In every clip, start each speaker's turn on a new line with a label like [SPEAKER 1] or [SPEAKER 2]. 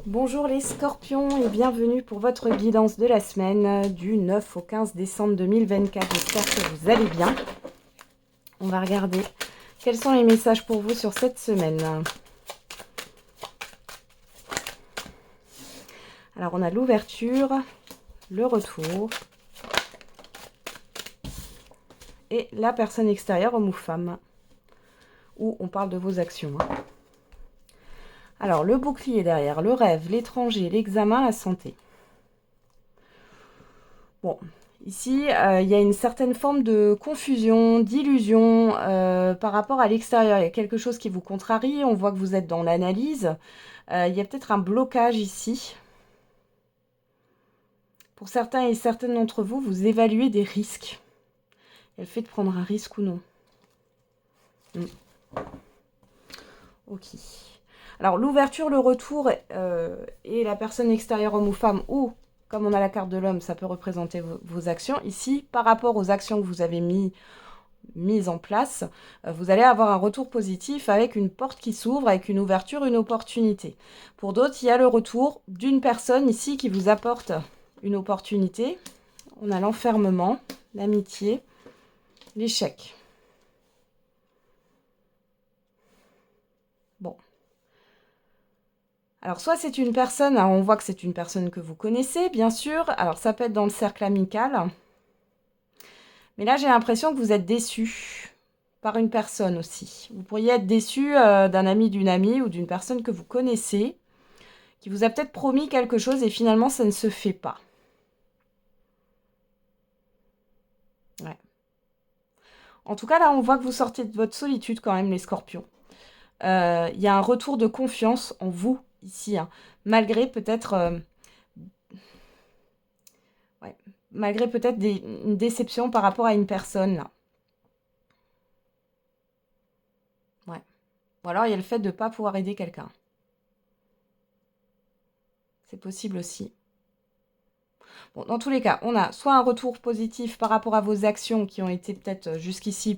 [SPEAKER 1] Bonjour les scorpions et bienvenue pour votre guidance de la semaine du 9 au 15 décembre 2024. J'espère que vous allez bien. On va regarder quels sont les messages pour vous sur cette semaine. Alors on a l'ouverture, le retour et la personne extérieure, homme ou femme, où on parle de vos actions. Alors le bouclier derrière, le rêve, l'étranger, l'examen, la santé. Bon, ici, il y a une certaine forme de confusion, d'illusion par rapport à l'extérieur. Il y a quelque chose qui vous contrarie, on voit que vous êtes dans l'analyse. Il y a peut-être un blocage ici. Pour certains et certaines d'entre vous, vous évaluez des risques. Il y a le fait de prendre un risque ou non. Ok. Alors, l'ouverture, le retour et la personne extérieure, homme ou femme, ou comme on a la carte de l'homme, ça peut représenter vos actions. Ici, par rapport aux actions que vous avez mises en place, vous allez avoir un retour positif avec une porte qui s'ouvre, avec une ouverture, une opportunité. Pour d'autres, il y a le retour d'une personne ici qui vous apporte une opportunité. On a l'enfermement, l'amitié, l'échec. Bon. Alors, soit c'est une personne, alors on voit que c'est une personne que vous connaissez, bien sûr. Alors, ça peut être dans le cercle amical. Mais là, j'ai l'impression que vous êtes déçu par une personne aussi. Vous pourriez être déçu d'un ami, d'une amie ou d'une personne que vous connaissez, qui vous a peut-être promis quelque chose et finalement, ça ne se fait pas. Ouais. En tout cas, là, on voit que vous sortez de votre solitude quand même, les scorpions. Il y a un retour de confiance en vous, ici, hein, malgré peut-être... ouais, malgré peut-être une déception par rapport à une personne, là. Ouais. Ou alors, il y a le fait de ne pas pouvoir aider quelqu'un. C'est possible aussi. Bon, dans tous les cas, on a soit un retour positif par rapport à vos actions qui ont été peut-être jusqu'ici,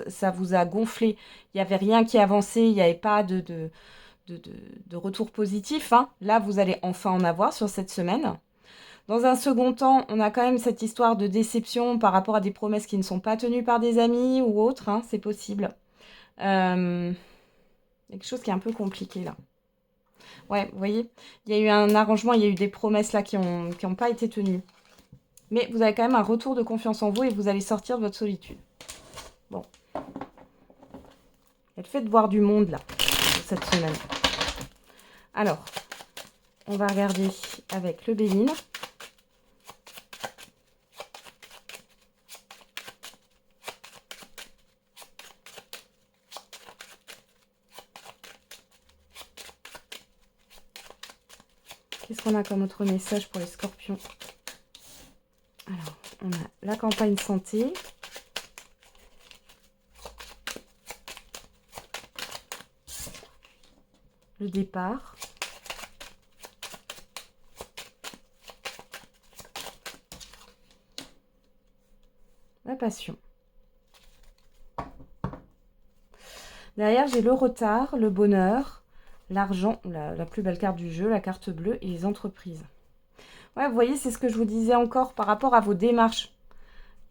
[SPEAKER 1] ça vous a gonflé, il n'y avait rien qui avançait, il n'y avait pas de retour positif. Hein. Là, vous allez enfin en avoir sur cette semaine. Dans un second temps, on a quand même cette histoire de déception par rapport à des promesses qui ne sont pas tenues par des amis ou autres, hein, c'est possible. Quelque chose qui est un peu compliqué là. Ouais, vous voyez, il y a eu un arrangement, il y a eu des promesses là qui ont pas été tenues. Mais vous avez quand même un retour de confiance en vous et vous allez sortir de votre solitude. Bon. Il y a le fait de voir du monde là, cette semaine. Alors, on va regarder avec le Béline. Qu'est-ce qu'on a comme autre message pour les scorpions? Alors, on a la campagne santé. Le départ. La passion. Derrière, j'ai le retard, le bonheur, l'argent, la plus belle carte du jeu, la carte bleue et les entreprises. Ouais, vous voyez, c'est ce que je vous disais encore par rapport à vos démarches.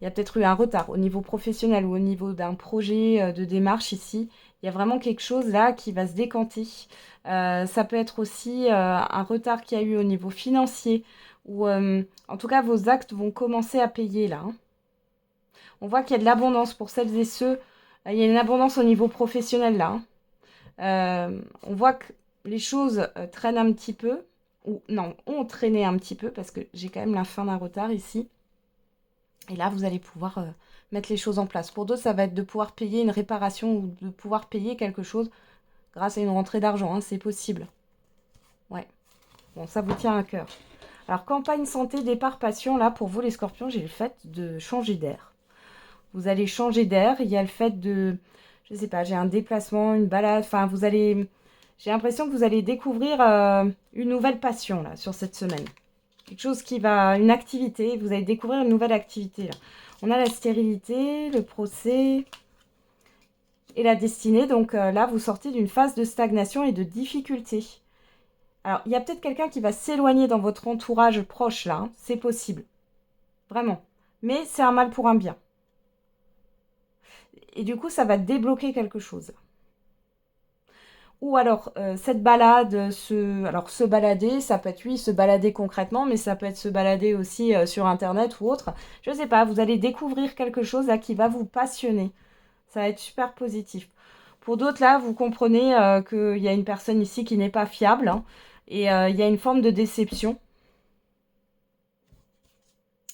[SPEAKER 1] Il y a peut-être eu un retard au niveau professionnel ou au niveau d'un projet de démarche ici. Il y a vraiment quelque chose là qui va se décanter. Ça peut être aussi un retard qu'il y a eu au niveau financier ou en tout cas vos actes vont commencer à payer là. Hein. On voit qu'il y a de l'abondance pour celles et ceux. Il y a une abondance au niveau professionnel là. Hein. On voit que les choses traînent un petit peu. Ou non, ont traîné un petit peu parce que j'ai quand même la fin d'un retard ici. Et là, vous allez pouvoir mettre les choses en place. Pour d'autres, ça va être de pouvoir payer une réparation ou de pouvoir payer quelque chose grâce à une rentrée d'argent. Hein, c'est possible. Ouais. Bon, ça vous tient à cœur. Alors, campagne santé, départ passion. Là, pour vous, les scorpions, j'ai le fait de changer d'air. Vous allez changer d'air. Il y a le fait de... Je sais pas, j'ai un déplacement, une balade. Enfin, vous allez... J'ai l'impression que vous allez découvrir une nouvelle passion, là, sur cette semaine. Quelque chose qui va... Une activité. Vous allez découvrir une nouvelle activité, là. On a la stérilité, le procès et la destinée. Donc là, vous sortez d'une phase de stagnation et de difficulté. Alors, il y a peut-être quelqu'un qui va s'éloigner dans votre entourage proche, là. Hein. C'est possible. Vraiment. Mais c'est un mal pour un bien. Et du coup, ça va débloquer quelque chose. Ou alors, cette balade, alors se balader, ça peut être, oui, se balader concrètement, mais ça peut être se balader aussi sur Internet ou autre. Je ne sais pas, vous allez découvrir quelque chose là qui va vous passionner. Ça va être super positif. Pour d'autres, là, vous comprenez qu'il y a une personne ici qui n'est pas fiable. Hein, et il y a une forme de déception.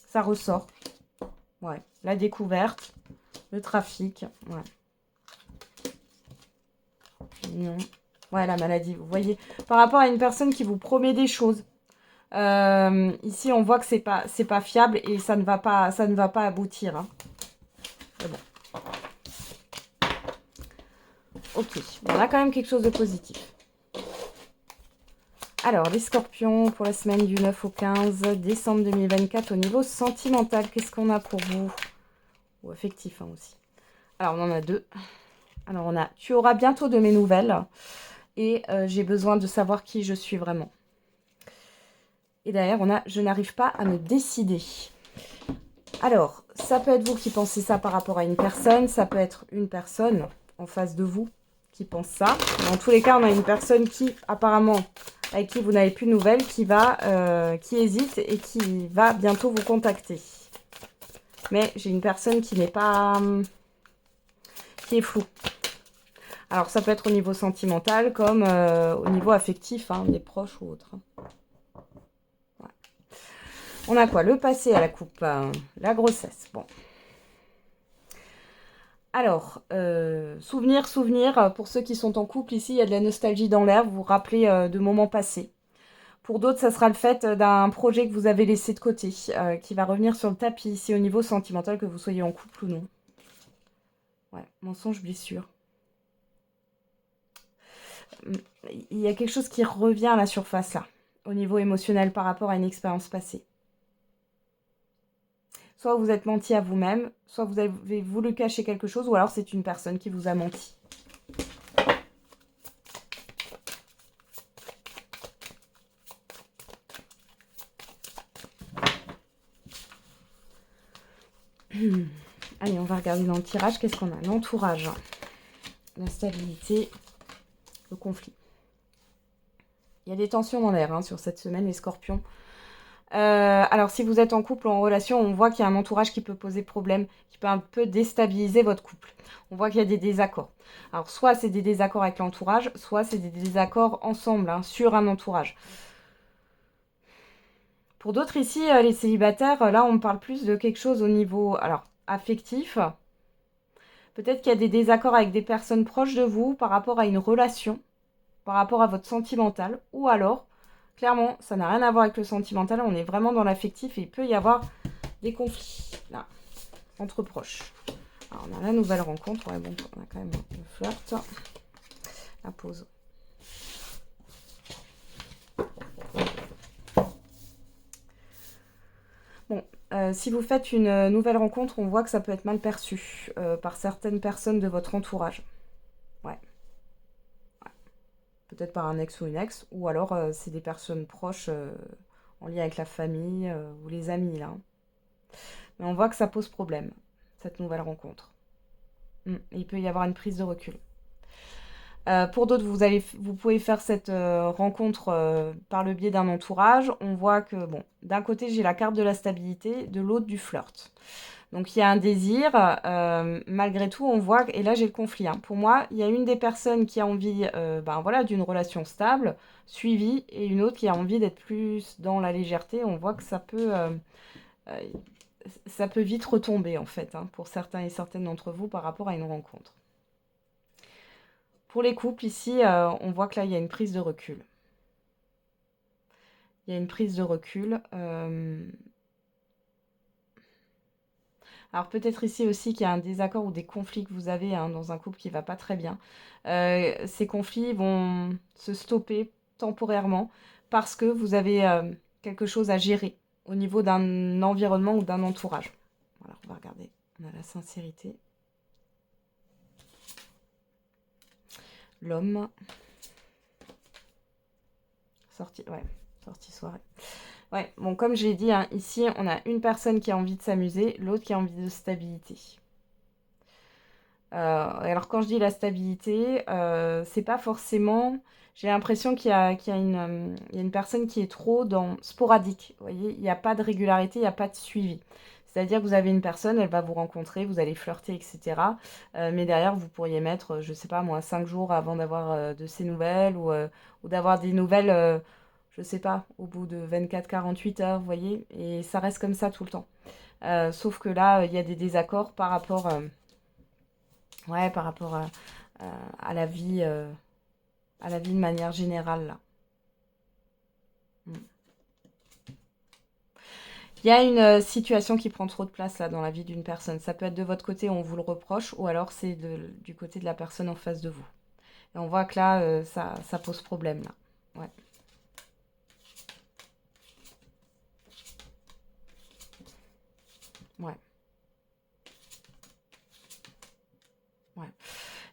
[SPEAKER 1] Ça ressort. Ouais. La découverte, le trafic. Ouais. Non. Ouais, la maladie, vous voyez. Par rapport à une personne qui vous promet des choses. Ici, on voit que c'est pas fiable et ça ne va pas aboutir. Hein. Mais bon. Ok. Bon, on a quand même quelque chose de positif. Alors, les scorpions pour la semaine du 9 au 15 décembre 2024 au niveau sentimental. Qu'est-ce qu'on a pour vous? Ou affectif hein, aussi. Alors, on en a deux. Alors, on a « Tu auras bientôt de mes nouvelles » et « J'ai besoin de savoir qui je suis vraiment ». Et derrière, on a « Je n'arrive pas à me décider ». Alors, ça peut être vous qui pensez ça par rapport à une personne. Ça peut être une personne en face de vous qui pense ça. Dans tous les cas, on a une personne qui, apparemment, avec qui vous n'avez plus de nouvelles, qui hésite et qui va bientôt vous contacter. Mais j'ai une personne qui n'est pas... qui est floue. Alors, ça peut être au niveau sentimental comme au niveau affectif, hein, des proches ou autres. Ouais. On a quoi? Le passé à la coupe, la grossesse. Bon. Alors, souvenir, pour ceux qui sont en couple, ici, il y a de la nostalgie dans l'air, vous vous rappelez de moments passés. Pour d'autres, ça sera le fait d'un projet que vous avez laissé de côté, qui va revenir sur le tapis, ici, au niveau sentimental, que vous soyez en couple ou non. Ouais, mensonge, blessure. Il y a quelque chose qui revient à la surface, là, au niveau émotionnel, par rapport à une expérience passée. Soit vous êtes menti à vous-même, soit vous avez voulu cacher quelque chose, ou alors c'est une personne qui vous a menti. Allez, on va regarder dans le tirage, qu'est-ce qu'on a? L'entourage, la stabilité, le conflit. Il y a des tensions dans l'air hein, sur cette semaine, les scorpions. Alors, si vous êtes en couple ou en relation, on voit qu'il y a un entourage qui peut poser problème, qui peut un peu déstabiliser votre couple. On voit qu'il y a des désaccords. Alors, soit c'est des désaccords avec l'entourage, soit c'est des désaccords ensemble, hein, sur un entourage. Pour d'autres ici, les célibataires, là, on parle plus de quelque chose au niveau alors, affectif. Peut-être qu'il y a des désaccords avec des personnes proches de vous par rapport à une relation, par rapport à votre sentimental, ou alors, clairement, ça n'a rien à voir avec le sentimental, on est vraiment dans l'affectif et il peut y avoir des conflits, là, entre proches. Alors, on a la nouvelle rencontre, ouais, bon, on a quand même le flirt, la pause. Bon, si vous faites une nouvelle rencontre, on voit que ça peut être mal perçu par certaines personnes de votre entourage. Ouais. Peut-être par un ex ou une ex, ou alors c'est des personnes proches en lien avec la famille ou les amis, là. Mais on voit que ça pose problème, cette nouvelle rencontre. Il peut y avoir une prise de recul. Pour d'autres, vous pouvez faire cette rencontre par le biais d'un entourage. On voit que, bon, d'un côté, j'ai la carte de la stabilité, de l'autre, du flirt. Donc, il y a un désir. Malgré tout, on voit, et là, j'ai le conflit. Hein. Pour moi, il y a une des personnes qui a envie voilà, d'une relation stable, suivie, et une autre qui a envie d'être plus dans la légèreté. On voit que ça peut vite retomber, en fait, hein, pour certains et certaines d'entre vous par rapport à une rencontre. Pour les couples, ici, on voit que là, il y a une prise de recul. Il y a une prise de recul. Alors peut-être ici aussi qu'il y a un désaccord ou des conflits que vous avez hein, dans un couple qui ne va pas très bien. Ces conflits vont se stopper temporairement parce que vous avez quelque chose à gérer au niveau d'un environnement ou d'un entourage. Voilà, on va regarder. On a la sincérité. L'homme. Sortie, ouais, sortie soirée. Ouais, bon, comme je l'ai dit, hein, ici, on a une personne qui a envie de s'amuser, l'autre qui a envie de stabilité. Alors, quand je dis la stabilité, c'est pas forcément... J'ai l'impression qu'il y a une personne qui est trop dans sporadique. Vous voyez, il n'y a pas de régularité, il n'y a pas de suivi. C'est-à-dire que vous avez une personne, elle va vous rencontrer, vous allez flirter, etc. Mais derrière, vous pourriez mettre, je sais pas moi, 5 jours avant d'avoir de ces nouvelles ou d'avoir des nouvelles, je sais pas, au bout de 24-48 heures, vous voyez. Et ça reste comme ça tout le temps. Sauf que là, il y a des désaccords par rapport, ouais, par rapport à à la vie de manière générale, là. Mm. Il y a une situation qui prend trop de place là dans la vie d'une personne. Ça peut être de votre côté, on vous le reproche, ou alors c'est du côté de la personne en face de vous. Et on voit que là, ça pose problème là. Ouais. Ouais. Ouais.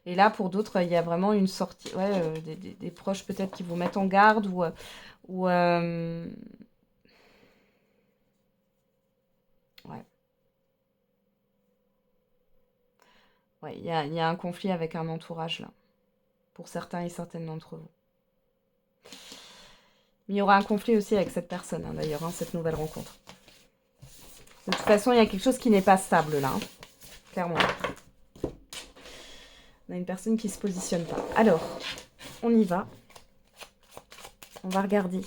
[SPEAKER 1] Et là, pour d'autres, il y a vraiment une sortie, ouais, des proches peut-être qui vous mettent en garde ou ouais. Ouais, il y a un conflit avec un entourage là, pour certains et certaines d'entre vous. Mais il y aura un conflit aussi avec cette personne, hein, d'ailleurs, hein, cette nouvelle rencontre. De toute façon, il y a quelque chose qui n'est pas stable là, hein, clairement. On a une personne qui ne se positionne pas. Alors, on y va. On va regarder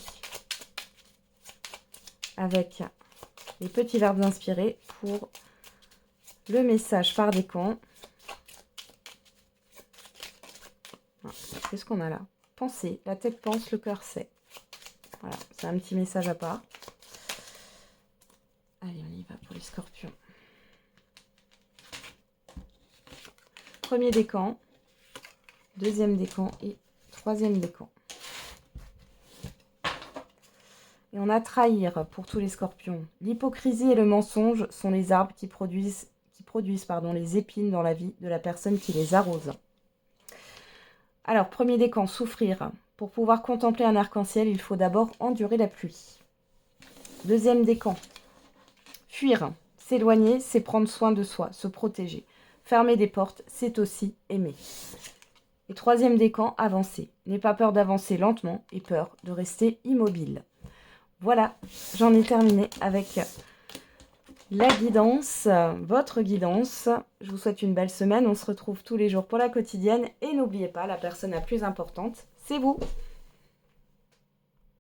[SPEAKER 1] avec les petits verbes inspirés pour le message par décan. Qu'est-ce qu'on a là? Penser, la tête pense, le cœur sait. Voilà, c'est un petit message à part. Allez, on y va pour les scorpions. Premier décan, deuxième décan et troisième décan. Et on a trahir pour tous les scorpions. L'hypocrisie et le mensonge sont les arbres qui produisent les épines dans la vie de la personne qui les arrose. Alors, premier décan, souffrir. Pour pouvoir contempler un arc-en-ciel, il faut d'abord endurer la pluie. Deuxième décan, fuir. S'éloigner, c'est prendre soin de soi, se protéger. Fermer des portes, c'est aussi aimer. Et troisième décan, avancer. N'aie pas peur d'avancer lentement et peur de rester immobile. Voilà, j'en ai terminé avec la guidance, votre guidance. Je vous souhaite une belle semaine. On se retrouve tous les jours pour la quotidienne. Et n'oubliez pas, la personne la plus importante, c'est vous.